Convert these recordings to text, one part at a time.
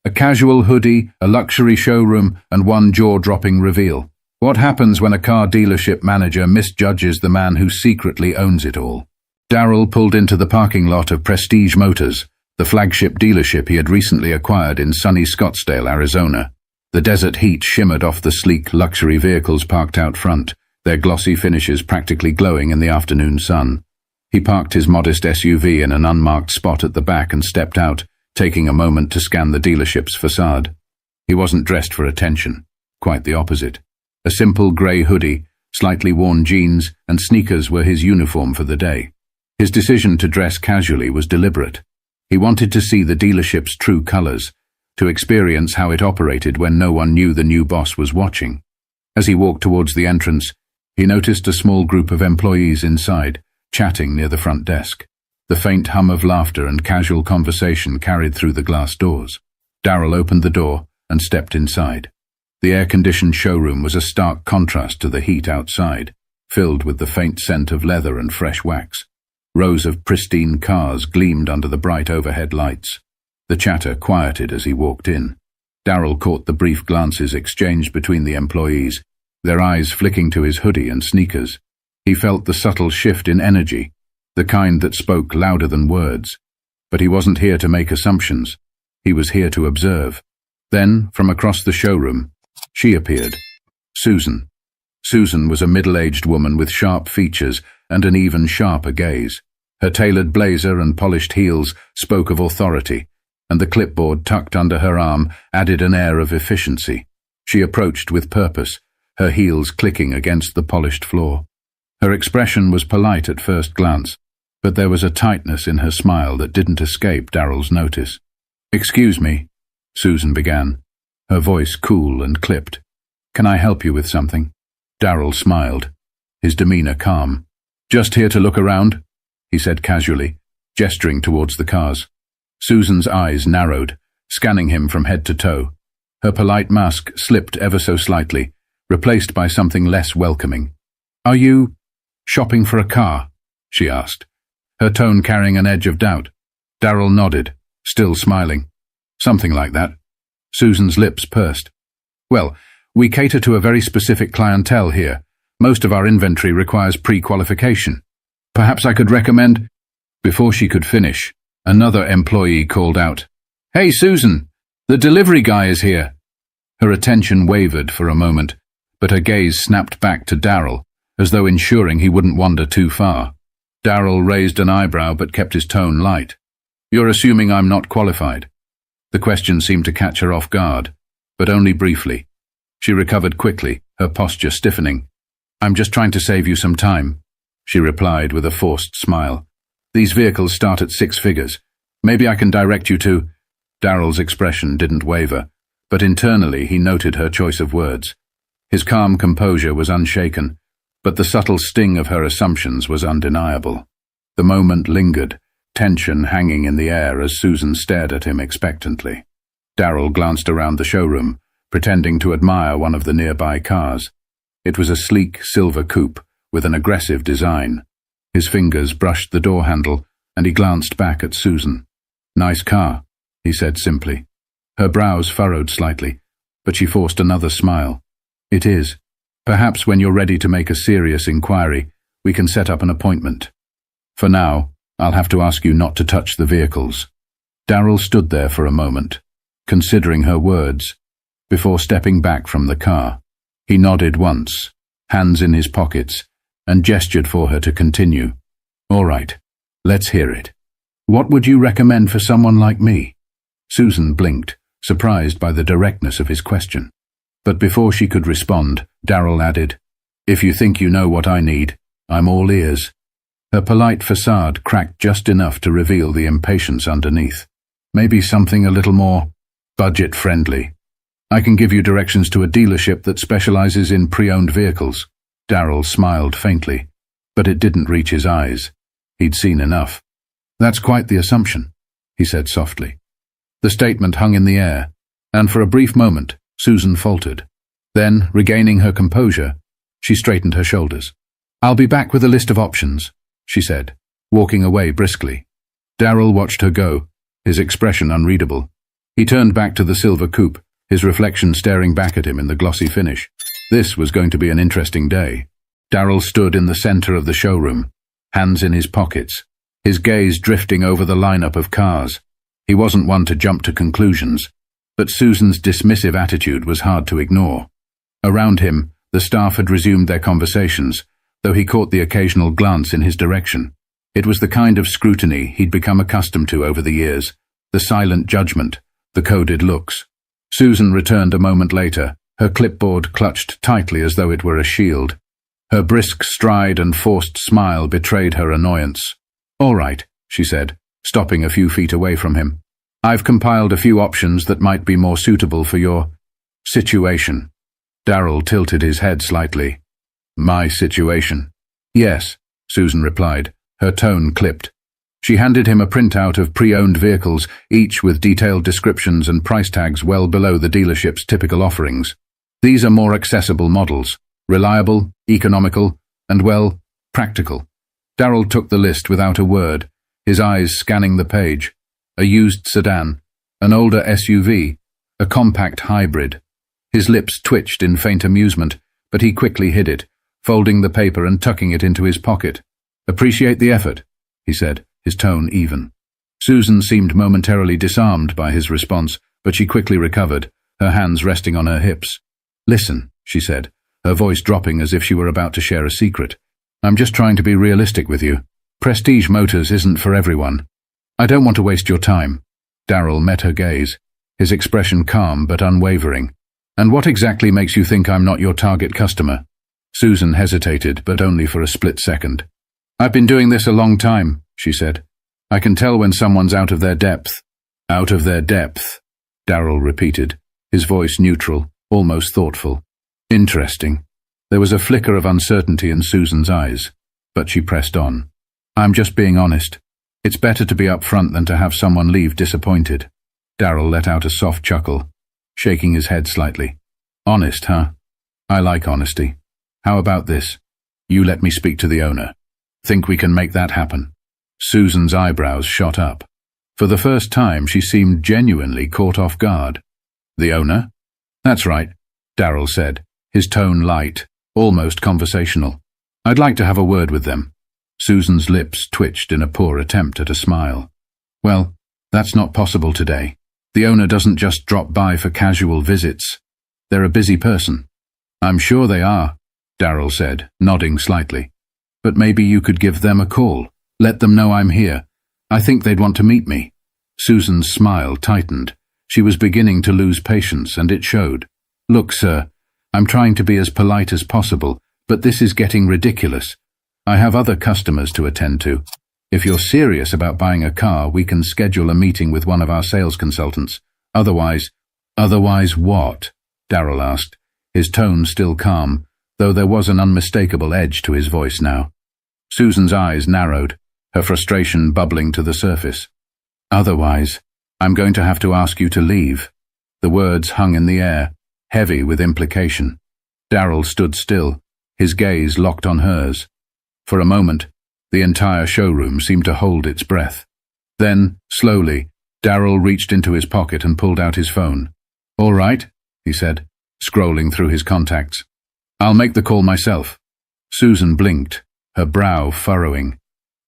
A casual hoodie, a luxury showroom, and one jaw-dropping reveal. What happens when a car dealership manager misjudges the man who secretly owns it all? Darryl pulled into the parking lot of Prestige Motors, the flagship dealership he had recently acquired in sunny Scottsdale, Arizona. The desert heat shimmered off the sleek luxury vehicles parked out front, their glossy finishes practically glowing in the afternoon sun. He parked his modest SUV in an unmarked spot at the back and stepped out, taking a moment to scan the dealership's facade. He wasn't dressed for attention, quite the opposite. A simple grey hoodie, slightly worn jeans, and sneakers were his uniform for the day. His decision to dress casually was deliberate. He wanted to see the dealership's true colours, to experience how it operated when no one knew the new boss was watching. As he walked towards the entrance, he noticed a small group of employees inside, chatting near the front desk. The faint hum of laughter and casual conversation carried through the glass doors. Darryl opened the door and stepped inside. The air-conditioned showroom was a stark contrast to the heat outside, filled with the faint scent of leather and fresh wax. Rows of pristine cars gleamed under the bright overhead lights. The chatter quieted as he walked in. Darryl caught the brief glances exchanged between the employees, their eyes flicking to his hoodie and sneakers. He felt the subtle shift in energy, the kind that spoke louder than words. But he wasn't here to make assumptions. He was here to observe. Then, from across the showroom, she appeared. Susan. Susan was a middle-aged woman with sharp features and an even sharper gaze. Her tailored blazer and polished heels spoke of authority, and the clipboard tucked under her arm added an air of efficiency. She approached with purpose, her heels clicking against the polished floor. Her expression was polite at first glance, but there was a tightness in her smile that didn't escape Darryl's notice. "Excuse me," Susan began, her voice cool and clipped. "Can I help you with something?" Darryl smiled, his demeanor calm. "Just here to look around," he said casually, gesturing towards the cars. Susan's eyes narrowed, scanning him from head to toe. Her polite mask slipped ever so slightly, replaced by something less welcoming. "Are you shopping for a car?" she asked, her tone carrying an edge of doubt. Darryl nodded, still smiling. "Something like that." Susan's lips pursed. "Well, we cater to a very specific clientele here. Most of our inventory requires pre-qualification. Perhaps I could recommend—" Before she could finish, another employee called out, "Hey, Susan, the delivery guy is here." Her attention wavered for a moment, but her gaze snapped back to Darryl, as though ensuring he wouldn't wander too far. Darryl raised an eyebrow but kept his tone light. "You're assuming I'm not qualified?" The question seemed to catch her off guard, but only briefly. She recovered quickly, her posture stiffening. "I'm just trying to save you some time," she replied with a forced smile. "These vehicles start at 6 figures. Maybe I can direct you to—" Darryl's expression didn't waver, but internally he noted her choice of words. His calm composure was unshaken, but the subtle sting of her assumptions was undeniable. The moment lingered, tension hanging in the air as Susan stared at him expectantly. Darryl glanced around the showroom, pretending to admire one of the nearby cars. It was a sleek silver coupe with an aggressive design. His fingers brushed the door handle, and he glanced back at Susan. "Nice car," he said simply. Her brows furrowed slightly, but she forced another smile. "It is. Perhaps when you're ready to make a serious inquiry, we can set up an appointment. For now, I'll have to ask you not to touch the vehicles." Darryl stood there for a moment, considering her words, before stepping back from the car. He nodded once, hands in his pockets, and gestured for her to continue. "All right, let's hear it. What would you recommend for someone like me?" Susan blinked, surprised by the directness of his question. But before she could respond, Darryl added, "If you think you know what I need, I'm all ears." Her polite facade cracked just enough to reveal the impatience underneath. "Maybe something a little more budget-friendly. I can give you directions to a dealership that specializes in pre-owned vehicles." Darryl smiled faintly, but it didn't reach his eyes. He'd seen enough. "That's quite the assumption," he said softly. The statement hung in the air, and for a brief moment, Susan faltered. Then, regaining her composure, she straightened her shoulders. "I'll be back with a list of options," she said, walking away briskly. Darryl watched her go, his expression unreadable. He turned back to the silver coupe, his reflection staring back at him in the glossy finish. This was going to be an interesting day. Darryl stood in the center of the showroom, hands in his pockets, his gaze drifting over the lineup of cars. He wasn't one to jump to conclusions, but Susan's dismissive attitude was hard to ignore. Around him, the staff had resumed their conversations, though he caught the occasional glance in his direction. It was the kind of scrutiny he'd become accustomed to over the years, the silent judgment, the coded looks. Susan returned a moment later, her clipboard clutched tightly as though it were a shield. Her brisk stride and forced smile betrayed her annoyance. "All right," she said, stopping a few feet away from him. "I've compiled a few options that might be more suitable for your situation." Darryl tilted his head slightly. "My situation?" "Yes," Susan replied, her tone clipped. She handed him a printout of pre-owned vehicles, each with detailed descriptions and price tags well below the dealership's typical offerings. "These are more accessible models, reliable, economical, and, well, practical." Darryl took the list without a word, his eyes scanning the page. A used sedan, an older SUV, a compact hybrid. His lips twitched in faint amusement, but he quickly hid it, folding the paper and tucking it into his pocket. "Appreciate the effort," he said, his tone even. Susan seemed momentarily disarmed by his response, but she quickly recovered, her hands resting on her hips. "Listen," she said, her voice dropping as if she were about to share a secret. "I'm just trying to be realistic with you. Prestige Motors isn't for everyone. I don't want to waste your time." Darryl met her gaze, his expression calm but unwavering. "And what exactly makes you think I'm not your target customer?" Susan hesitated, but only for a split second. "I've been doing this a long time," she said. "I can tell when someone's out of their depth." "Out of their depth," Darryl repeated, his voice neutral, almost thoughtful. "Interesting." There was a flicker of uncertainty in Susan's eyes, but she pressed on. "I'm just being honest. It's better to be upfront than to have someone leave disappointed." Darryl let out a soft chuckle, shaking his head slightly. "Honest, huh? I like honesty. How about this? You let me speak to the owner. Think we can make that happen?" Susan's eyebrows shot up. For the first time, she seemed genuinely caught off guard. "The owner?" "That's right," Darryl said, his tone light, almost conversational. "I'd like to have a word with them." Susan's lips twitched in a poor attempt at a smile. "Well, that's not possible today. The owner doesn't just drop by for casual visits. They're a busy person." "I'm sure they are," Darryl said, nodding slightly. "But maybe you could give them a call. Let them know I'm here. I think they'd want to meet me." Susan's smile tightened. She was beginning to lose patience, and it showed. "Look, sir, I'm trying to be as polite as possible, but this is getting ridiculous. I have other customers to attend to. If you're serious about buying a car, we can schedule a meeting with one of our sales consultants. Otherwise..." "Otherwise what?" Darryl asked, his tone still calm, though there was an unmistakable edge to his voice now. Susan's eyes narrowed, her frustration bubbling to the surface. "Otherwise, I'm going to have to ask you to leave." The words hung in the air, heavy with implication. Darryl stood still, his gaze locked on hers. For a moment, the entire showroom seemed to hold its breath. Then, slowly, Darryl reached into his pocket and pulled out his phone. "All right," he said, scrolling through his contacts. "I'll make the call myself." Susan blinked, her brow furrowing.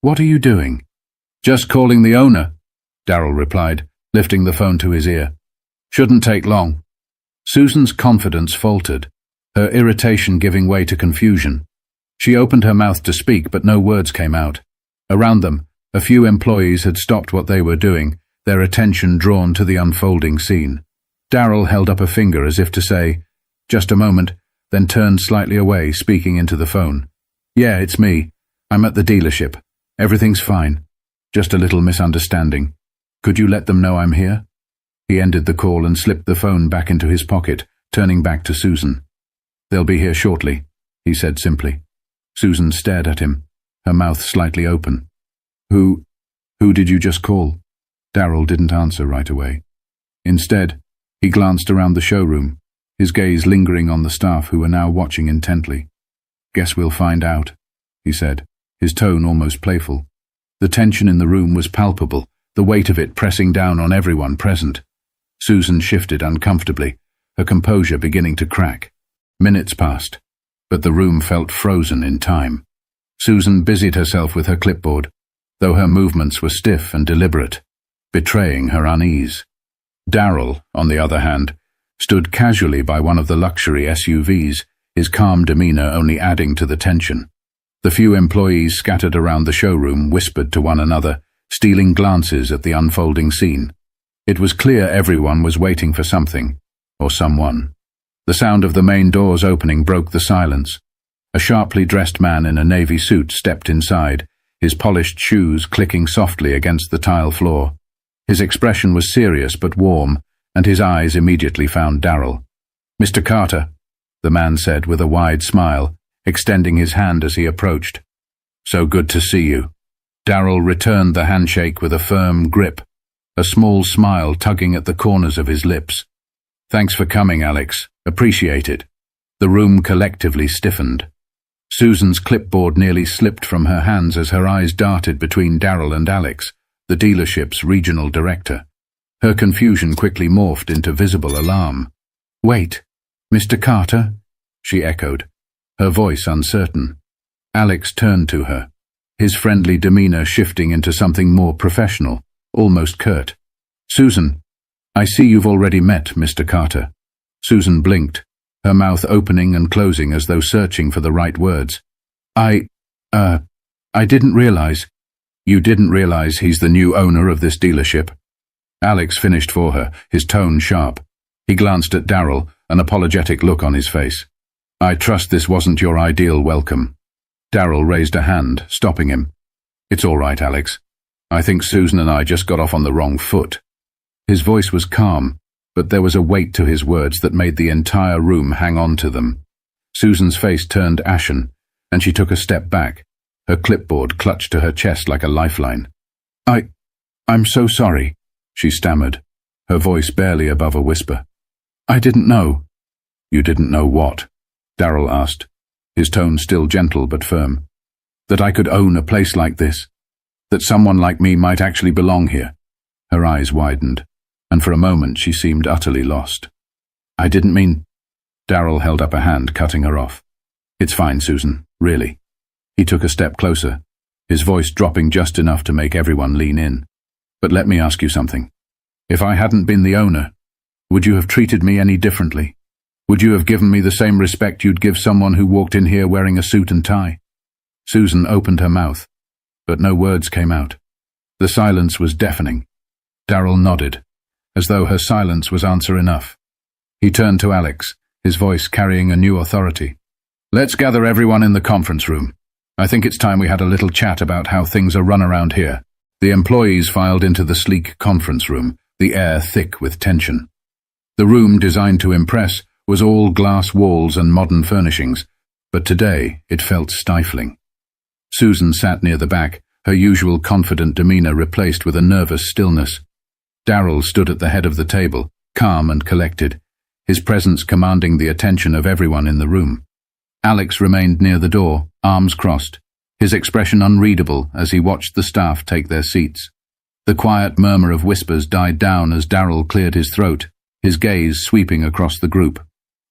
"What are you doing?" "Just calling the owner," Darryl replied, lifting the phone to his ear. "Shouldn't take long." Susan's confidence faltered, her irritation giving way to confusion. She opened her mouth to speak, but no words came out. Around them, a few employees had stopped what they were doing, their attention drawn to the unfolding scene. Darryl held up a finger as if to say, "Just a moment," then turned slightly away, speaking into the phone. "Yeah, it's me. I'm at the dealership. Everything's fine. Just a little misunderstanding. Could you let them know I'm here?" He ended the call and slipped the phone back into his pocket, turning back to Susan. "They'll be here shortly," he said simply. Susan stared at him, her mouth slightly open. Who did you just call?" Darryl didn't answer right away. Instead, he glanced around the showroom, his gaze lingering on the staff who were now watching intently. "Guess we'll find out," he said, his tone almost playful. The tension in the room was palpable, the weight of it pressing down on everyone present. Susan shifted uncomfortably, her composure beginning to crack. Minutes passed, but the room felt frozen in time. Susan busied herself with her clipboard, though her movements were stiff and deliberate, betraying her unease. Darryl, on the other hand, stood casually by one of the luxury SUVs, his calm demeanor only adding to the tension. The few employees scattered around the showroom whispered to one another, stealing glances at the unfolding scene. It was clear everyone was waiting for something, or someone. The sound of the main doors opening broke the silence. A sharply dressed man in a navy suit stepped inside, his polished shoes clicking softly against the tile floor. His expression was serious but warm, and his eyes immediately found Darryl. "Mr. Carter," the man said with a wide smile, extending his hand as he approached. "So good to see you." Darryl returned the handshake with a firm grip, a small smile tugging at the corners of his lips. "Thanks for coming, Alex. Appreciate it." The room collectively stiffened. Susan's clipboard nearly slipped from her hands as her eyes darted between Darryl and Alex, the dealership's regional director. Her confusion quickly morphed into visible alarm. "Wait, Mr. Carter?" she echoed, her voice uncertain. Alex turned to her, his friendly demeanor shifting into something more professional, almost curt. "Susan, I see you've already met Mr. Carter." Susan blinked, her mouth opening and closing as though searching for the right words. I didn't realize." "You didn't realize he's the new owner of this dealership?" Alex finished for her, his tone sharp. He glanced at Darryl, an apologetic look on his face. "I trust this wasn't your ideal welcome." Darryl raised a hand, stopping him. "It's all right, Alex. I think Susan and I just got off on the wrong foot." His voice was calm, but there was a weight to his words that made the entire room hang on to them. Susan's face turned ashen, and she took a step back, her clipboard clutched to her chest like a lifeline. I'm so sorry," she stammered, her voice barely above a whisper. "I didn't know." "You didn't know what?" Darryl asked, his tone still gentle but firm. "That I could own a place like this, that someone like me might actually belong here." Her eyes widened, and for a moment she seemed utterly lost. "I didn't mean—" Darryl held up a hand, cutting her off. "It's fine, Susan, really." He took a step closer, his voice dropping just enough to make everyone lean in. "But let me ask you something. If I hadn't been the owner, would you have treated me any differently? Would you have given me the same respect you'd give someone who walked in here wearing a suit and tie?" Susan opened her mouth, but no words came out. The silence was deafening. Darryl nodded, as though her silence was answer enough. He turned to Alex, his voice carrying a new authority. "Let's gather everyone in the conference room. I think it's time we had a little chat about how things are run around here." The employees filed into the sleek conference room, the air thick with tension. The room, designed to impress, was all glass walls and modern furnishings, but today it felt stifling. Susan sat near the back, her usual confident demeanor replaced with a nervous stillness. Darryl stood at the head of the table, calm and collected, his presence commanding the attention of everyone in the room. Alex remained near the door, arms crossed, his expression unreadable as he watched the staff take their seats. The quiet murmur of whispers died down as Darryl cleared his throat, his gaze sweeping across the group.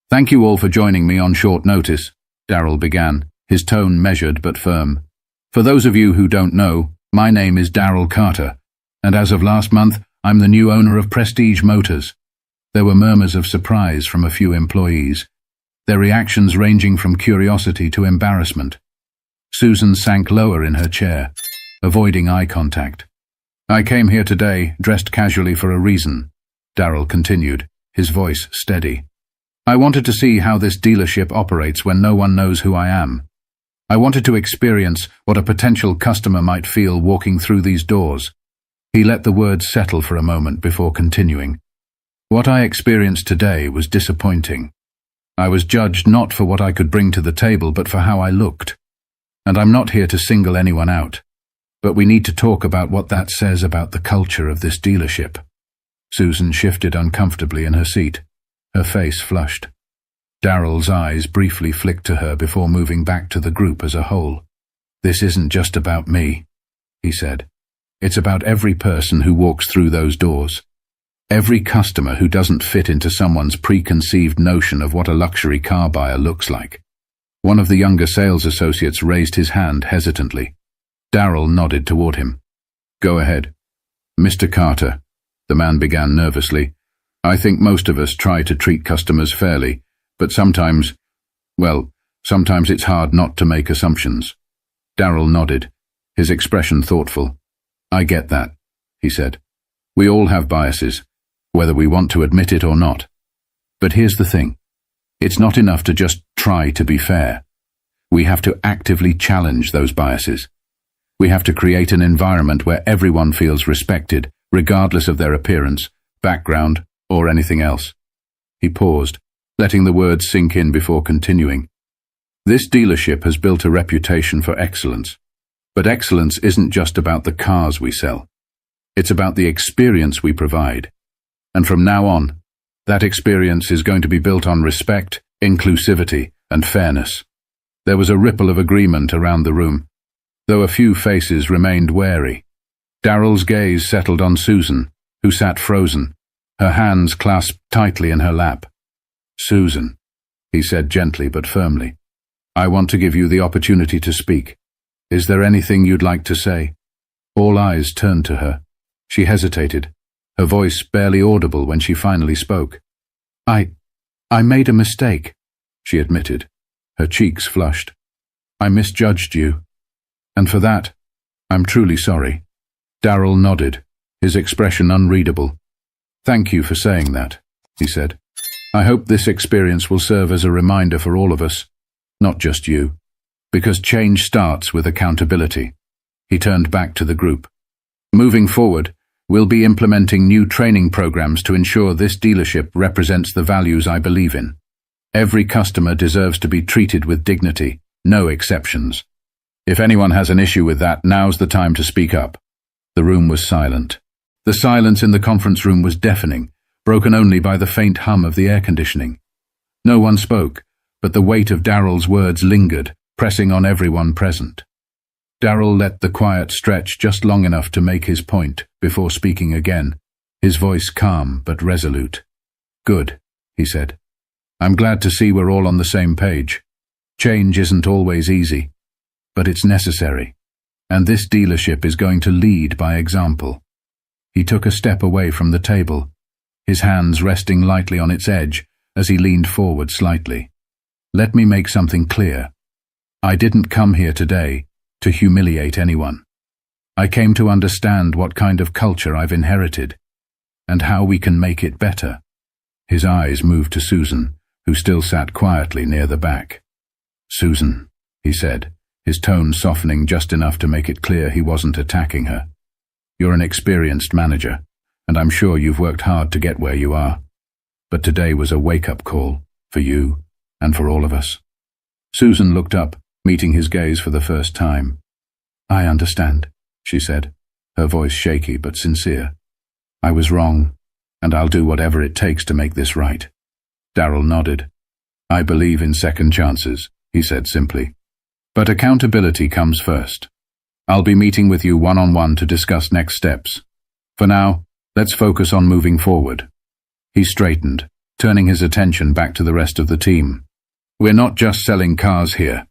"Thank you all for joining me on short notice," Darryl began, his tone measured but firm. "For those of you who don't know, my name is Darryl Carter, and as of last month, I'm the new owner of Prestige Motors." There were murmurs of surprise from a few employees, their reactions ranging from curiosity to embarrassment. Susan sank lower in her chair, avoiding eye contact. "I came here today, dressed casually for a reason," Darryl continued, his voice steady. "I wanted to see how this dealership operates when no one knows who I am. I wanted to experience what a potential customer might feel walking through these doors." He let the words settle for a moment before continuing. "What I experienced today was disappointing. I was judged not for what I could bring to the table, but for how I looked. And I'm not here to single anyone out, but we need to talk about what that says about the culture of this dealership." Susan shifted uncomfortably in her seat, her face flushed. Darryl's eyes briefly flicked to her before moving back to the group as a whole. "This isn't just about me," he said. "It's about every person who walks through those doors. Every customer who doesn't fit into someone's preconceived notion of what a luxury car buyer looks like. One of the younger sales associates raised his hand hesitantly. Darrell nodded toward him. Go ahead. Mr. Carter, the man began nervously, I think most of us try to treat customers fairly, but sometimes it's hard not to make assumptions. Darrell nodded, his expression thoughtful. I get that, he said. We all have biases, whether we want to admit it or not. But here's the thing. It's not enough to just try to be fair. We have to actively challenge those biases. We have to create an environment where everyone feels respected, regardless of their appearance, background, or anything else. He paused, letting the words sink in before continuing. This dealership has built a reputation for excellence. But excellence isn't just about the cars we sell. It's about the experience we provide. And from now on, that experience is going to be built on respect, inclusivity, and fairness. There was a ripple of agreement around the room, though a few faces remained wary. Darrell's gaze settled on Susan, who sat frozen, her hands clasped tightly in her lap. Susan, he said gently but firmly, I want to give you the opportunity to speak. Is there anything you'd like to say? All eyes turned to her. She hesitated, her voice barely audible when she finally spoke. I made a mistake, she admitted, her cheeks flushed. I misjudged you. And for that, I'm truly sorry. Darrell nodded, his expression unreadable. Thank you for saying that, he said. I hope this experience will serve as a reminder for all of us, not just you, because change starts with accountability. He turned back to the group. Moving forward, we'll be implementing new training programs to ensure this dealership represents the values I believe in. Every customer deserves to be treated with dignity, no exceptions. If anyone has an issue with that, now's the time to speak up. The room was silent. The silence in the conference room was deafening, broken only by the faint hum of the air conditioning. No one spoke, but the weight of Darrell's words lingered, pressing on everyone present. Darrell let the quiet stretch just long enough to make his point before speaking again, his voice calm but resolute. Good, he said. I'm glad to see we're all on the same page. Change isn't always easy, but it's necessary, and this dealership is going to lead by example. He took a step away from the table, his hands resting lightly on its edge as he leaned forward slightly. Let me make something clear. I didn't come here today to humiliate anyone. I came to understand what kind of culture I've inherited and how we can make it better. His eyes moved to Susan, who still sat quietly near the back. Susan, he said, his tone softening just enough to make it clear he wasn't attacking her. You're an experienced manager, and I'm sure you've worked hard to get where you are. But today was a wake-up call, for you and for all of us. Susan looked up, meeting his gaze for the first time. I understand, she said, her voice shaky but sincere. I was wrong, and I'll do whatever it takes to make this right. Darrell nodded. I believe in second chances, he said simply. But accountability comes first. I'll be meeting with you one-on-one to discuss next steps. For now, let's focus on moving forward. He straightened, turning his attention back to the rest of the team. We're not just selling cars here.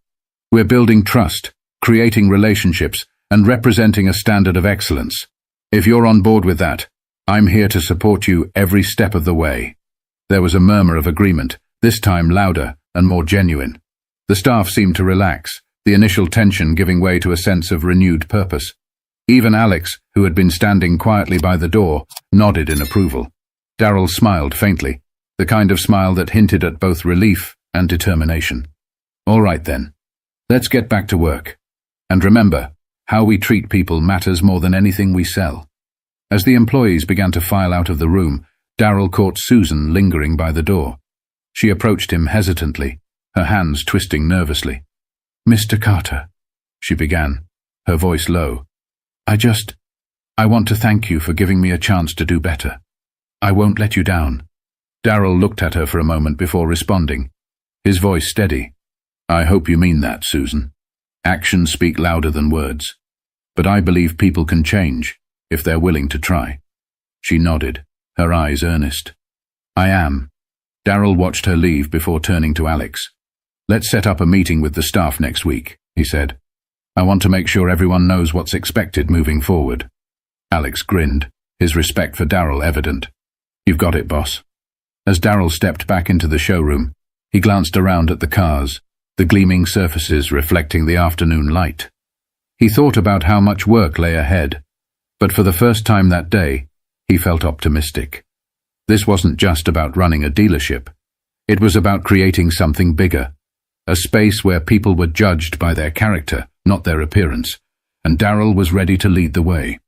We're building trust, creating relationships, and representing a standard of excellence. If you're on board with that, I'm here to support you every step of the way. There was a murmur of agreement, this time louder and more genuine. The staff seemed to relax, the initial tension giving way to a sense of renewed purpose. Even Alex, who had been standing quietly by the door, nodded in approval. Darrell smiled faintly, the kind of smile that hinted at both relief and determination. All right then, let's get back to work. And remember, how we treat people matters more than anything we sell. As the employees began to file out of the room, Darrell caught Susan lingering by the door. She approached him hesitantly, her hands twisting nervously. Mr. Carter, she began, her voice low. I want to thank you for giving me a chance to do better. I won't let you down. Darrell looked at her for a moment before responding, his voice steady. I hope you mean that, Susan. Actions speak louder than words. But I believe people can change, if they're willing to try. She nodded, her eyes earnest. "I am." Darryl watched her leave before turning to Alex. "Let's set up a meeting with the staff next week," he said. "I want to make sure everyone knows what's expected moving forward." Alex grinned, his respect for Darryl evident. "You've got it, boss." As Darryl stepped back into the showroom, he glanced around at the cars, the gleaming surfaces reflecting the afternoon light. He thought about how much work lay ahead, but for the first time that day, he felt optimistic. This wasn't just about running a dealership. It was about creating something bigger, a space where people were judged by their character, not their appearance, and Darryl was ready to lead the way.